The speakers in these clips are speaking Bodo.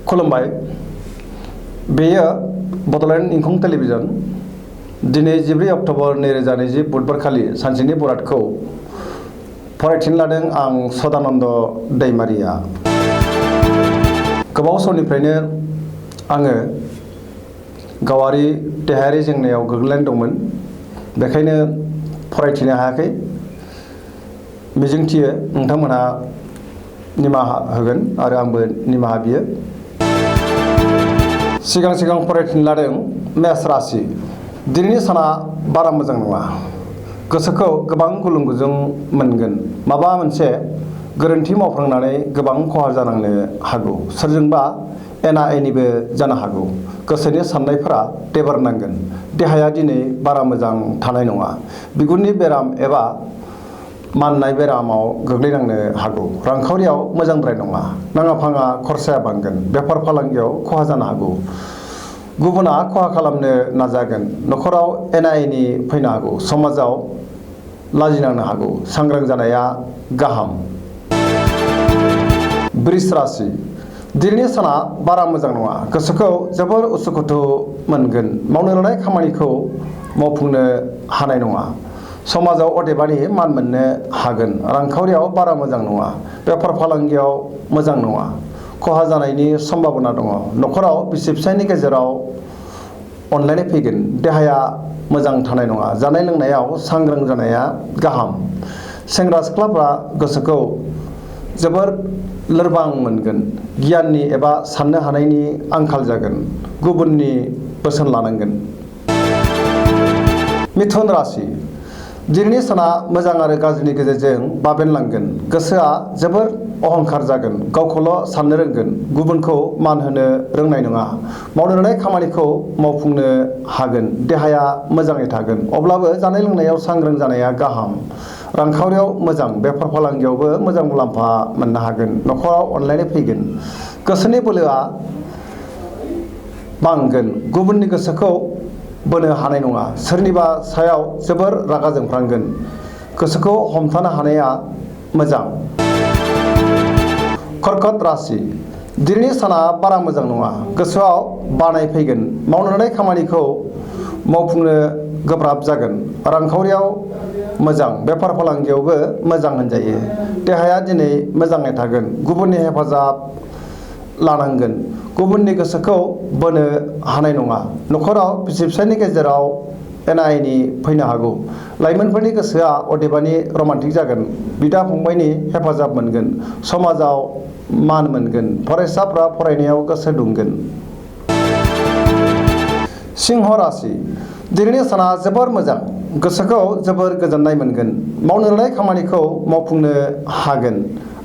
खुलुमबाय। बेयो बड'लेण्ड इंखं टेलिभिजन। दिनै 14 अक्ट'बर 2020 बुधबारखालि सानसेनि बरादखौ फरायथिनो लादों आं सदानन्द दैमारिया। गोबाव समनिफ्रायनो आङो गावारि देहायारि जेंनायाव गोग्लैनानै दंमोन। बेखायनो फरायथिनो हायाखै। मिजिंथियो नोंथांमोनहा निमाहा होगोन आरो आंबो निमाहा बियो। सिगां फरायथिनो लादों मेष राशि। दिनैनि साना बारा मोजां नङा। गोसोखौ गोबां गुलुं गुजुं मोनगोन। माबा मोनसे गोरोन्थि मावफ्लांनानै गोबां खहा जानांनो हागौ। सोरजोंबा एना एनिबो जानो हागौ। गोसोनि साननायफोरा देबारनांगोन। देहाया दिनै बारा मोजां थानाय नङा। बिगुरनि बेराम एबा माननाय बेरामाव गोग्लैनांनो हागौ। रांखावरियाव मोजांद्राय नङा। नाङा फाङा खरसाया बांगोन। बेफार फालांगियाव खहा जानो हागौ। गुबुना खहा खालामनो नाजागोन। न'खराव एना एनि फैनो हागौ। समाजाव लाजिनांनो हागौ। सांग्रां जानाया गाहाम। वृष राशि। दिनैनि साना बारा मोजां नङा। गोसोखौ जोबोर उसुखुथु मोनगोन। मावनो लानाय खामानिखौ मावफुंनो हानाय नङा। समाजाव अदेबानि मान मोननो हागोन। रांखावरियाव बारा मोजां नङा। बेफार फालांगियाव मोजां नङा। खहा जानायनि सम्भाबना दङ। न'खराव बिसि फिसायनि गेजेराव अनलायनाय फैगोन। देहाया मोजां थानाय नङा। जानाय लोंनायाव सांग्रां जानाया गाहाम। सेंग्रा सिख्लाफ्रा गोसोखौ जोबोर लोरबां मोनगोन। गियाननि एबा साननो हानायनि आंखाल जागोन। गुबुननि बोसोन लानांगोन। मिथुन राशि। दिनैनि साना मोजां आरो गाज्रिनि गेजेरजों बाबेनलांगोन। गोसोआ जोबोर अहंखार जागोन। गावखौल' साननो रोंगोन। गुबुनखौ मान होनो रोंनाय नङा। मावनो लानाय खामानिखौ मावफुंनो हागोन। देहाया मोजाङै थागोन। अब्लाबो जानाय लोंनायाव सांग्रां जानाया गाहाम। रांखावरियाव मोजां। बेफार फालांगियावबो मोजां मुलाम्फा मोननो हागोन। न'खराव अनलायनाय फैगोन। गोसोनि बोलोआ बांगोन। गुबुननि गोसोखौ बोनो हानाय नङा। सोरनिबा सायाव जोबोर रागा जोंफ्लांगोन। गोसोखौ हमथानो हानाया मोजां। कर्कट राशि। दिनैनि साना बारा मोजां नङा। गोसोआव बानाय फैगोन। मावनो लानाय खामानिखौ मावफुंनो गोब्राब जागोन। रांखावरियाव मोजां। बेफार फालांगियावबो मोजां होनजायो। देहाया दिनै मोजाङै थागोन। गुबुननि हेफाजाब लानांगोन। गुबुननि गोसोखौ बोनो हानाय नङा। न'खराव बिसि फिसायनि गेजेराव एना एनि फैनो हागौ। लाइमोनफोरनि गोसोआ अदेबानि रमान्टिक जागोन। बिदा फंबायनि हेफाजाब मोनगोन। समाजाव मान मोनगोन। फरायसाफ्रा फरायनायाव गोसो दुंगोन। सिंह राशि। दिनैनि साना जोबोर मोजां। गोसोखौ जोबोर गोजोननाय मोनगोन। मावनो लानाय खामानिखौ मावफुंनो हागोन।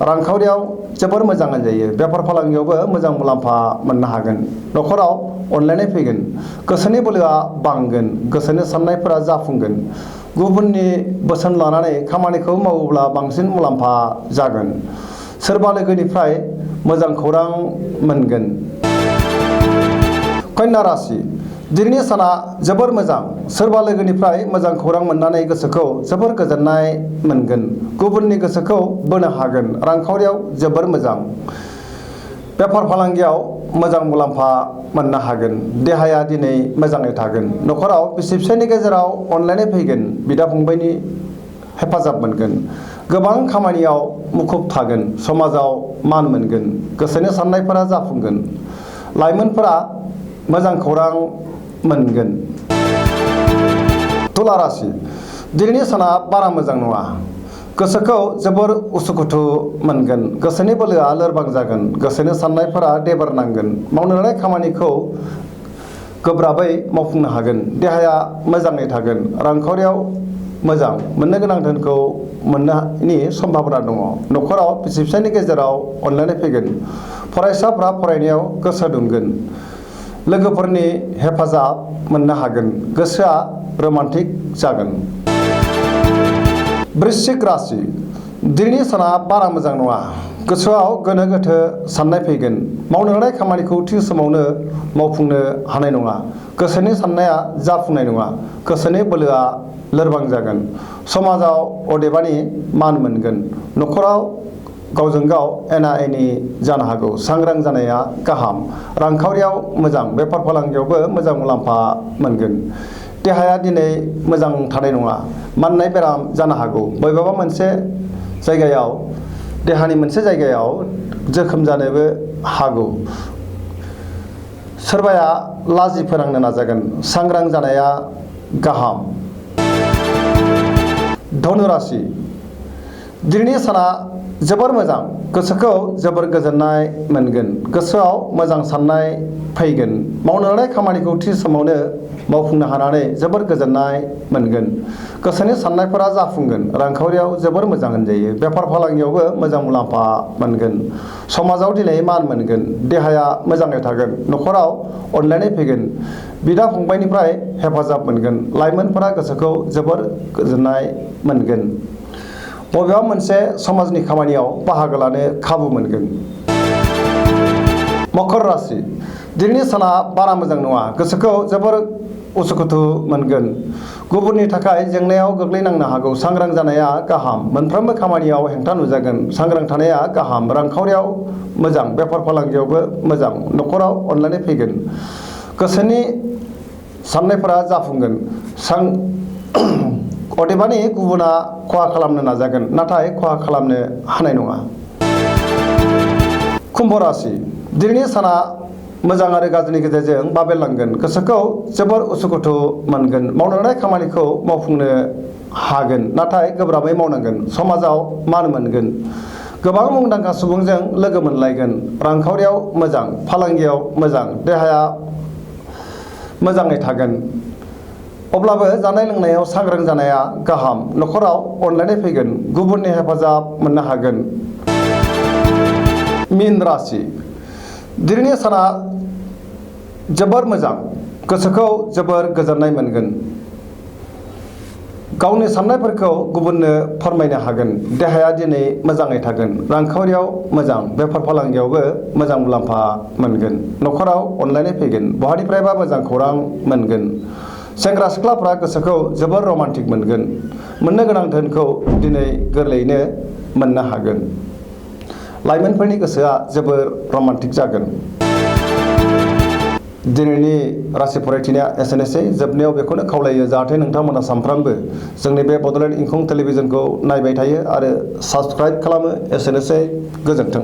रांखावरियाव जोबोर मोजां होनजायो। बेफार फालांगियावबो मोजां मुलाम्फा मोननो हागोन। न'खराव अनलायनाय फैगोन। गोसोनि बोलोआ बांगोन। गोसोनि साननायफोरा जाफुंगोन। गुबुननि बोसोन लानानै खामानिखौ मावोब्ला बांसिन मुलाम्फा जागोन। सोरबा लोगोनिफ्राय मोजां खौरां मोनगोन। कन्या राशि। दिनैनि साना जोबोर मोजां। सोरबा लोगोनिफ्राय मोजां खौरां मोननानै गोसोखौ जोबोर गोजोननाय मोनगोन। गुबुननि गोसोखौ बोनो हागोन। रांखावरियाव जोबोर मोजां। बेफार फालांगियाव मोजां मुलाम्फा मोननो हागोन। देहाया दिनै मोजाङै थागोन। न'खराव बिसि फिसायनि गेजेराव अनलायनाय फैगोन। बिदा फंबायनि हेफाजाब मोनगोन। गोबां खामानियाव मुखुब थागोन। समाजाव मान मोनगोन। गोसोनि साननायफोरा जाफुंगोन। लाइमोनफोरा मोजां खौरां मोनगोन। तुला राशि। दिनैनि साना बारा मोजां नङा। गोसोखौ जोबोर उसुखुथु मोनगोन। गोसोनि बोलोआ लोरबां जागोन। गोसोनि साननायफोरा देबारनांगोन। मावनो लानाय खामानिखौ गोब्राबै मावफुंनो हागोन। देहाया मोजाङै थागोन। रांखावरियाव मोजां। मोननो गोनां धोनखौ मोननायनि सम्भाबना दङ। न'खराव बिसि फिसायनि गेजेराव अनलायनाय फैगोन। फरायसाफ्रा फरायनायाव गोसो दुंगोन। लोगोफोरनि हेफाजाब मोननो हागोन। गोसोआ रमान्टिक जागोन। वृश्चिक राशि। दिनैनि साना बारा मोजां नङा। गोसोआव गोनो गोथो साननाय फैगोन। मावनो लानाय खामानिखौ थि समावनो मावफुंनो हानाय नङा। गोसोनि साननाया जाफुंनाय नङा। गोसोनि बोलोआ लोरबां जागोन। समाजाव अदेबानि मान मोनगोन। न'खराव गावजों गाव एना एनि जानो हागौ। सांग्रां जानाया गाहाम। रांखावरियाव मोजां, बेफार फालांगियावबो मोजां मुलाम्फा मोनगोन। देहाया दिनै मोजां थानाय नङा, माननाय बेराम जानो हागौ। बबेबा मोनसे जायगायाव देहानि मोनसे जायगायाव जोखोम जानोबो हागौ। सोरबाया लाजि फोनांनो नाजागोन। सांग्रां जानाया गाहाम। धनु राशि दिनैनि साना जोबोर मोजां। गोसोखौ जोबोर गोजोननाय मोनगोन। गोसोआव मोजां साननाय फैगोन। मावनो लानाय खामानिखौ थि समावनो मावफुंनो हानानै जोबोर गोजोननाय मोनगोन। गोसोनि साननायफोरा जाफुंगोन। रांखावरियाव जोबोर मोजां होनजायो। बेफार फालांगियावबो मोजां मुलाम्फा मोनगोन। समाजाव दिनै मान मोनगोन। देहाया मोजाङै थागोन। न'खराव अनलायनाय फैगोन। बिदा फंबायनिफ्राय हेफाजाब मोनगोन। लाइमोनफोरा गोसोखौ जोबोर गोजोननाय मोनगोन। बबेबा मोनसे समाजनि खामानियाव बाहागो लानो खाबु मोनगोन। मकर राशि दिनैनि साना बारा मोजां नङा। गोसोखौ जोबोर उसुखुथु मोनगोन। गुबुननि थाखाय जेंनायाव गोग्लैनांनो हागौ। सांग्रां जानाया गाहाम। मोनफ्रोमबो खामानियाव हेंथा नुजागोन। सांग्रां थानाया गाहाम। रांखावरियाव मोजां, बेफार फालांगियावबो मोजां। न'खराव अनलायनाय फैगोन। गोसोनि साननायफोरा जाफुंगोन। अदेबानि गुबुना खहा खालामनो नाजागोन, नाथाय खहा खालामनो हानाय नङा। कुम्भ राशि दिनैनि साना मोजां आरो गाज्रिनि गेजेरजों बाबेरलांगोन। गोसोखौ जोबोर उसुखुथु मोनगोन। मावनो लानाय खामानिखौ मावफुंनो हागोन, नाथाय गोब्राबै मावनांगोन। समाजाव मान मोनगोन। गोबां मुंदांखा सुबुंजों लोगो मोनलायगोन। रांखावरियाव मोजां, फालांगियाव मोजां, देहाया मोजाङै थागोन। अब्लाबो जानाय लोंनायाव सांग्रां जानाया गाहाम। न'खराव अनलायनाय फैगोन। गुबुननि हेफाजाब मोननो हागोन। मीन राशि दिनैनि साना जोबोर मोजां। गोसोखौ जोबोर गोजोननाय मोनगोन। गावनि साननायफोरखौ गुबुननो फोरमायनो हागोन। देहाया दिनै मोजाङै थागोन। रांखावरियाव मोजां, बेफार फालांगियावबो मोजां मुलाम्फा मोनगोन। न'खराव अनलायनाय फैगोन। बहानिफ्रायबा मोजां खौरां मोनगोन। सेंग्रा सिख्लाफ्रा गोसोखौ जोबोर रमान्टिक मोनगोन। मोननो गोनां धोनखौ दिनै गोरलैयैनो मोननो हागोन। लाइमोनफोरनि गोसोआ जोबोर रमान्टिक जागोन। दिनैनि राशि फरायथिनाया एसेनोसै। जोबनायाव बेखौनो खावलायो जाहाथे नोंथांमोना सानफ्रामबो जोंनि बे बड'लेण्ड इंखं टेलिभिजनखौ नायबाय थायो आरो साबस्क्राइब खालामो। एसेनोसै, गोजोन्थों।